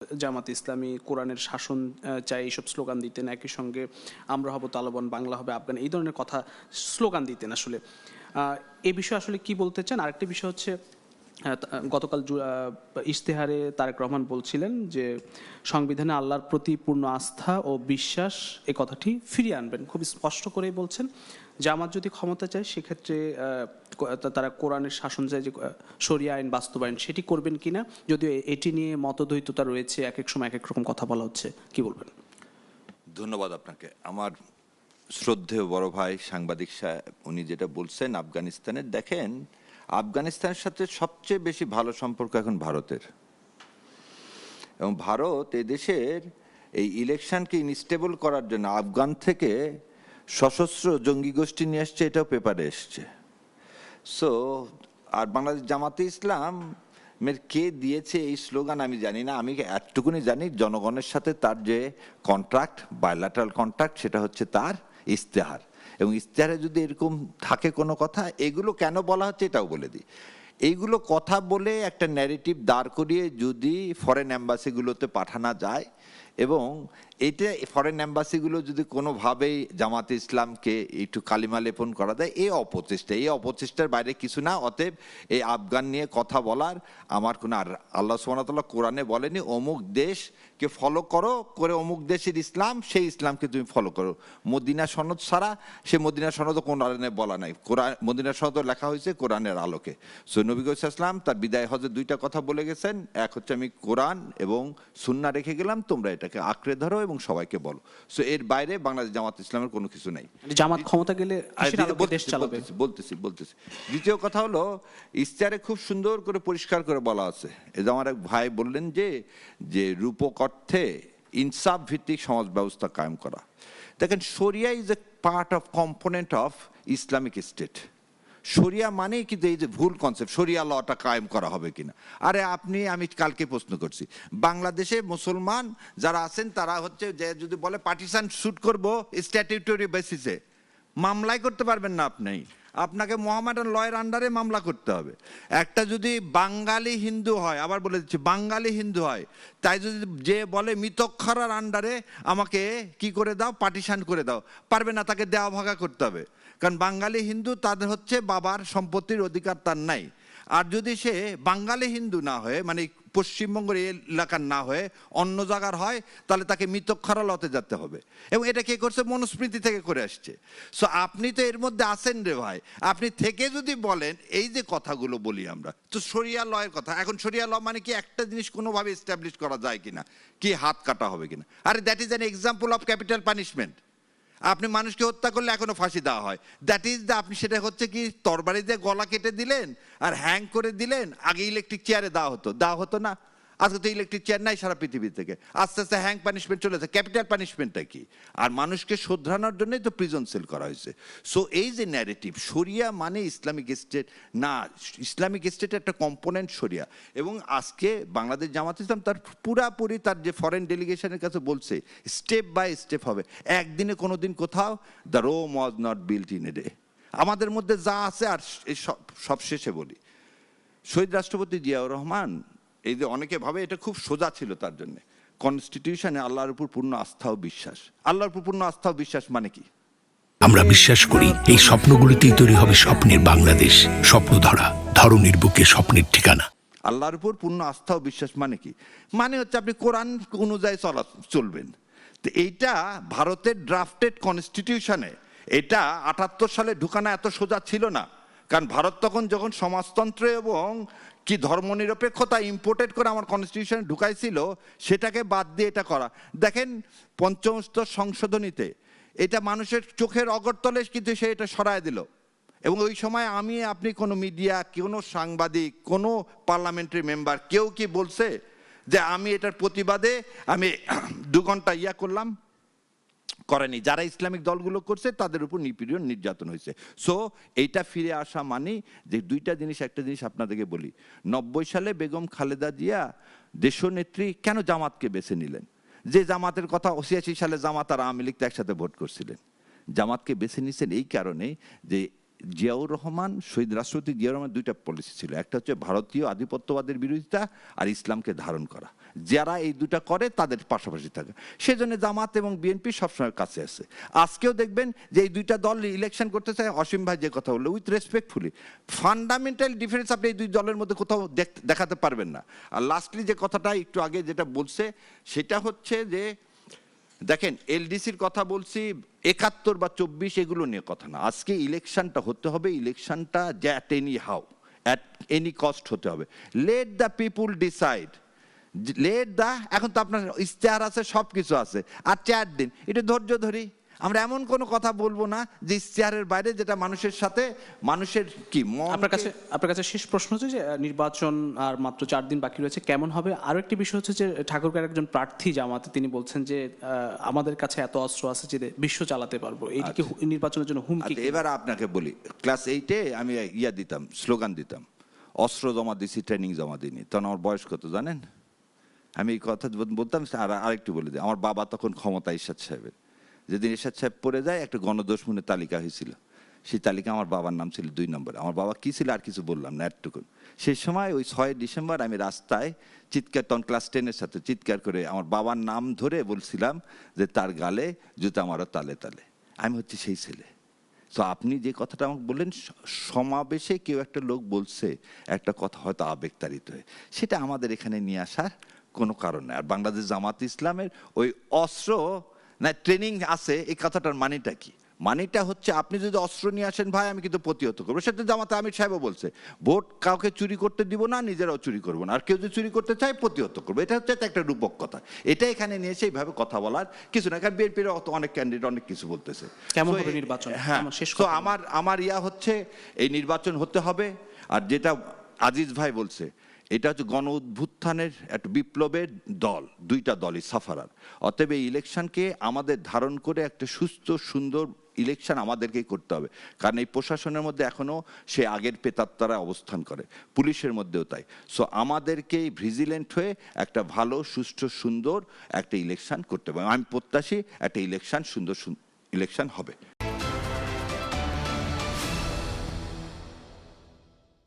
জামাত ইসলামী কোরআনের শাসন চাই এইসব স্লোগান দিতেন, একই সঙ্গে আমরা হব তালেবান, বাংলা হবে আফগান, এই ধরনের কথা স্লোগান দিতেন। আসলে এই বিষয়ে আসলে কি বলতে চান? আরেকটি বিষয় হচ্ছে গতকাল ইশতেহারে তারেক রহমান বলছিলেন যে সংবিধানে আল্লাহর প্রতি পূর্ণ আস্থা ও বিশ্বাস এ কথাটি ফিরিয়ে আনবেন, খুব স্পষ্ট করেই বলছেন। জামাত যদি ক্ষমতা চায় সেক্ষেত্রে তারা কোরআনের শাসন চায় যে শরিয়া আইন বাস্তবায়ন, সেটি করবেন কিনা, যদিও এটি নিয়ে মতদ্বৈততা রয়েছে, এক এক সময় এক এক রকম কথা বলা হচ্ছে, কি বলবেন? ধন্যবাদ আপনাকে। আমার শ্রদ্ধেয় বড় ভাই সাংবাদিক সাহেব উনি যেটা বলছেন আফগানিস্তানের, দেখেন আফগানিস্তানের সাথে সবচেয়ে বেশি ভালো সম্পর্ক এখন ভারতের, এবং ভারত এদেশের এই ইলেকশনকে ইনস্টেবল করার জন্য আফগান থেকে সশস্ত্র জঙ্গি গোষ্ঠী নিয়ে আসছে, এটাও পেপারে এসছে। সো আর বাংলাদেশ জামাতে ইসলাম কে দিয়েছে এই স্লোগান আমি জানি না, আমি এতটুকুনি জানি জনগণের সাথে তার যে কন্ট্রাক্ট, বায়োল্যাটারাল কন্ট্রাক্ট, সেটা হচ্ছে তার ইশতেহার। এবং ইশতেহারে যদি এরকম থাকে কোনো কথা, এগুলো কেন বলা হচ্ছে এটাও বলে দিই। এইগুলো কথা বলে একটা ন্যারেটিভ দাঁড় করিয়ে যদি ফরেন অ্যাম্বাসিগুলোতে পাঠানো যায়, এবং এইটা ফরেন অ্যাম্বাসিগুলো যদি কোনোভাবেই জামাতে ইসলামকে একটু কালিমা লেপন করা দেয়, এই অপচেষ্টার বাইরে কিছু না। অতএব এই আফগান নিয়ে কথা বলার আমার কোনো, আর আল্লাহ সুবহানাহু ওয়া তাআলা কোরআনে বলেনি অমুক দেশকে ফলো করো করে অমুক দেশের ইসলাম, সেই ইসলামকে তুমি ফলো করো। মদিনা সনদ ছাড়া, সে মদিনা সনদ কোরআনে বলা নাই, কোরআন মদিনা সনদ লেখা হয়েছে কোরআনের আলোকে। সো নবী ইসলাম তার বিদায় হজে দুইটা কথা বলে গেছেন, এক হচ্ছে আমি কোরআন এবং সুন্নাহ রেখে গেলাম, তোমরা এটাকে আঁকড়ে ধরো এবং সবাইকে বলো। সো এর বাইরে বাংলাদেশ জামাত ইসলামের কোনো কিছু নাই। জামাত ক্ষমতা গেলে বলতেছি। দ্বিতীয় কথা হলো, ইশতেহারে খুব সুন্দর করে পরিষ্কার করে বলা আছে, এই যে আমার এক ভাই বললেন যে রূপক অর্থে ইনসাফ ভিত্তিক সমাজ ব্যবস্থা কায়েম করা। দেখেন, শরিয়া is a part of component of Islamic state. শরিয়া মানেই কিন্তু এই যে ভুল কনসেপ্ট, শরিয়া লটা কায়েম করা হবে কিনা। আরে আমি কালকে প্রশ্ন করছি, বাংলাদেশে মুসলমান যারা আছেন তারা হচ্ছে যে যদি বলে পার্টিশন শুট করব স্ট্যাটিউটরি বেসিসে, মামলাই করতে পারবেন না আপনি, আপনাকে মোহামেডান লয়ের আন্ডারে মামলা করতে হবে। একটা যদি বাঙালি হিন্দু হয়, আবার বলে দিচ্ছি বাঙালি হিন্দু হয়, তাই যদি যে বলে মিতক্ষরার আন্ডারে আমাকে কি করে দাও, পার্টিশন করে দাও, পারবে না, তাকে দেওয়া ভাগা করতে হবে। কারণ বাঙালি হিন্দু, তাদের হচ্ছে বাবার সম্পত্তির অধিকার তার নাই। আর যদি সে বাঙালি হিন্দু না হয়ে, মানে পশ্চিমবঙ্গের এলাকার না হয়ে অন্য জায়গার হয়, তাহলে তাকে মিতক্ষরা লতে যেতে হবে। এবং এটা কে করছে? মনুস্মৃতি থেকে করে আসছে। সো আপনি তো এর মধ্যে আছেন রে ভাই, আপনি থেকে যদি বলেন এই যে কথাগুলো বলি আমরা, তো শরিয়া লয়ের কথা, এখন শরিয়া ল মানে কি একটা জিনিস কোনোভাবে এস্টাবলিশ করা যায় কিনা, কি হাত কাটা হবে কিনা। আরে that is an example of capital punishment. আপনি মানুষকে হত্যা করলে এখনো ফাঁসি দেওয়া হয়, দ্যাট ইজ দ্য, আপনি সেটা হচ্ছে কি তরবারি দিয়ে গলা কেটে দিলেন আর হ্যাং করে দিলেন। আগে ইলেকট্রিক চেয়ারে দেওয়া হতো না, আজকে তো ইলেকট্রিক চেয়ার নাই সারা পৃথিবী থেকে, আস্তে আস্তে হ্যাং পানিশমেন্ট চলেছে। ক্যাপিটাল পানিশমেন্টটা কি? আর মানুষকে শোধরানোর জন্যই তো প্রিজন সেল করা হয়েছে। সো এই যে ন্যারেটিভ শরিয়া মানে ইসলামিক স্টেট না, ইসলামিক স্টেটের একটা কম্পোনেন্ট শরিয়া। এবং আজকে বাংলাদেশ জামাত ইসলাম তার পুরাপুরি তার যে ফরেন ডেলিগেশনের কাছে বলছে স্টেপ বাই স্টেপ হবে। একদিনে কোনোদিন কোথাও the Rome was not built in a day. আমাদের মধ্যে যা আছে, আর সব শেষে বলি, শহীদ রাষ্ট্রপতি জিয়াউর রহমান, এই যে অনেকে ভাবে এটা খুব সোজা ছিল তার জন্য, কনস্টিটিউশনে আল্লাহর উপর পূর্ণ আস্থা ও বিশ্বাস। আল্লাহর উপর পূর্ণ আস্থা ও বিশ্বাস মানে কি? আমরা বিশ্বাস করি এই স্বপ্নগুলিতেই তৈরি হবে স্বপ্নের বাংলাদেশ। স্বপ্নধারা, ধরনীর বুকে স্বপ্নের ঠিকানা। আল্লাহর উপর পূর্ণ আস্থা ও বিশ্বাস মানে কি? মানে হচ্ছে আপনি কোরআন অনুযায়ী চলবেন। তো এইটা ভারতের ড্রাফটেড কনস্টিটিউশনে, এটা 78 সালে ঢুকানো এত সোজা ছিল না। কারণ ভারত যখন সমাজতন্ত্র এবং কি ধর্মনিরপেক্ষতা ইম্পোর্টেড করে আমার কনস্টিটিউশনে ঢুকাইছিল, সেটাকে বাদ দিয়ে এটা করা। দেখেন, পঞ্চমস্তর সংশোধনীতে এটা মানুষের চোখের অগরতলে কিন্তু সে এটা সরায় দিল। এবং ওই সময় আপনি কোনো মিডিয়া, কোনো সাংবাদিক, কোনো পার্লামেন্টারি মেম্বার কেউ কি বলছে যে আমি এটার প্রতিবাদে আমি 2 ঘন্টা করলাম? করেনি। যারা ইসলামিক দলগুলো করছে তাদের উপর নিপীড়ন নির্যাতন হয়েছে। সো এইটা ফিরে আসা মানে যে দুইটা জিনিস, একটা জিনিস আপনাদেরকে বলি, 90 সালে বেগম খালেদা জিয়া দেশনেত্রী কেন জামাতকে বেছে নিলেন? যে জামাতের কথা 86 সালে জামাত আর আওয়ামী লীগ একসাথে ভোট করছিলেন। জামাতকে বেছে নিয়েছেন এই কারণে যে জিয়াউর রহমান, শহীদ রাষ্ট্রপতি জিয়াউর রহমান দুইটা পলিসি ছিল, একটা হচ্ছে ভারতীয় আধিপত্যবাদের বিরোধিতা আর ইসলামকে ধারণ করা। যারা এই দুটা করে তাদের পাশাপাশি থাকে। সেজন্য জামাত এবং বিএনপি সবসময় কাছে আছে। আজকেও দেখবেন যে এই দুইটা দল ইলেকশন করতে চায়, অসীম ভাই যে কথা বললো উইথ রেসপেক্টফুলি, ফান্ডামেন্টাল ডিফারেন্স আপনি এই দুই দলের মধ্যে কোথাও দেখাতে পারবেন না। আর লাস্টলি যে কথাটা একটু আগে যেটা বলছে সেটা হচ্ছে যে দেখেন এলডিসির কথা বলছি, ৭১ বা ২৪ এগুলো নিয়ে কথা না। আজকে ইলেকশনটা হতে হবে, ইলেকশনটা at any how, at any cost হতে হবে। লেট দ্য পিপুল ডিসাইড, এখন তো আপনার ইশতেহার আছে, সব কিছু আছে, আর 4 দিন এটা ধৈর্য ধরি। আমরা এমন কোনো কথা বলবো না যে ইশতেহারের বাইরে, যেটা মানুষের সাথে মানুষের কি আপনার কাছে শেষ প্রশ্ন হচ্ছে যে নির্বাচন আর মাত্র 4 দিন বাকি রয়েছে, কেমন হবে? আরো একটি বিষয় হচ্ছে যে ঠাকুরগাঁর একজন প্রার্থী জামাতে, তিনি বলছেন যে আমাদের কাছে এত অস্ত্র আছে যে বিশ্ব চালাতে পারবো, এইটি কি নির্বাচনের জন্য হুমকি? এবার আপনাকে বলি, ক্লাস 8-এ আমি দিতাম, স্লোগান দিতাম, অস্ত্র জমা দিছি, ট্রেনিং জমা দিইনি। তখন আমার বয়স কত জানেন? আমি এই কথা বলতাম। আর আরেকটু বলে দিই, আমার বাবা তখন ক্ষমতা এরশাদ সাহেবের। যেদিন এরশাদ সাহেব পড়ে যায়, একটা গণদুশমনের তালিকা হয়েছিল, সেই তালিকা আমার বাবার নাম ছিল 2 নম্বরে। আমার বাবা কি ছিল আর কিছু বললাম না, এতটুকুন। সেই সময় ওই 6 ডিসেম্বর আমি রাস্তায় চিৎকার, তখন ক্লাস 10-এর সাথে চিৎকার করে আমার বাবার নাম ধরে বলছিলাম যে তার গালে জুতা মারো তালে তালে। আমি হচ্ছে সেই ছেলে। তো আপনি যে কথাটা আমাকে বললেন, সমাবেশে কেউ একটা লোক বলছে একটা কথা, হয়তো আবেগতাড়িত হয়ে, সেটা আমাদের এখানে নিয়ে আসার কোনো কারণ নেই। আর বাংলাদেশ জামাত ইসলামের ওই অস্ত্র না ট্রেনিং আছে, এই কথাটার মানেটা কি? মানেটা হচ্ছে আপনি যদি অস্ত্র নিয়ে আসেন ভাই, আমি কিন্তু প্রতিহত করবো। সেটা জামাতে আমির সাহেবও বলছে, ভোট কাউকে চুরি করতে দিব না, নিজেরাও চুরি করবো না, আর কেউ যদি চুরি করতে চায় প্রতিহত করবো। এটা হচ্ছে একটা রূপক কথা। এটা এখানে নিয়ে এসে এইভাবে কথা বলার কিছু না, কারণ বিএনপির অনেক ক্যান্ডিডেট অনেক কিছু বলতেছে। কেমন হবে নির্বাচন? হ্যাঁ, তো আমার হচ্ছে এই নির্বাচন হতে হবে। আর যেটা আজিজ ভাই বলছে, এটা হচ্ছে গণ অভ্যুত্থানের একটা বিপ্লবের দল, দুইটা দলই সাফারার। অতএব এই ইলেকশনকে আমাদের ধারণ করে একটা সুস্থ সুন্দর ইলেকশন আমাদেরকেই করতে হবে। কারণ এই প্রশাসনের মধ্যে এখনো সে আগের প্রেতাত্মারা অবস্থান করে, পুলিশের মধ্যেও তাই। সো আমাদেরকেই ভিজিলেন্ট হয়ে একটা ভালো সুষ্ঠু সুন্দর একটা ইলেকশন করতে হবে। আমি প্রত্যাশী একটা ইলেকশন সুন্দর ইলেকশন হবে।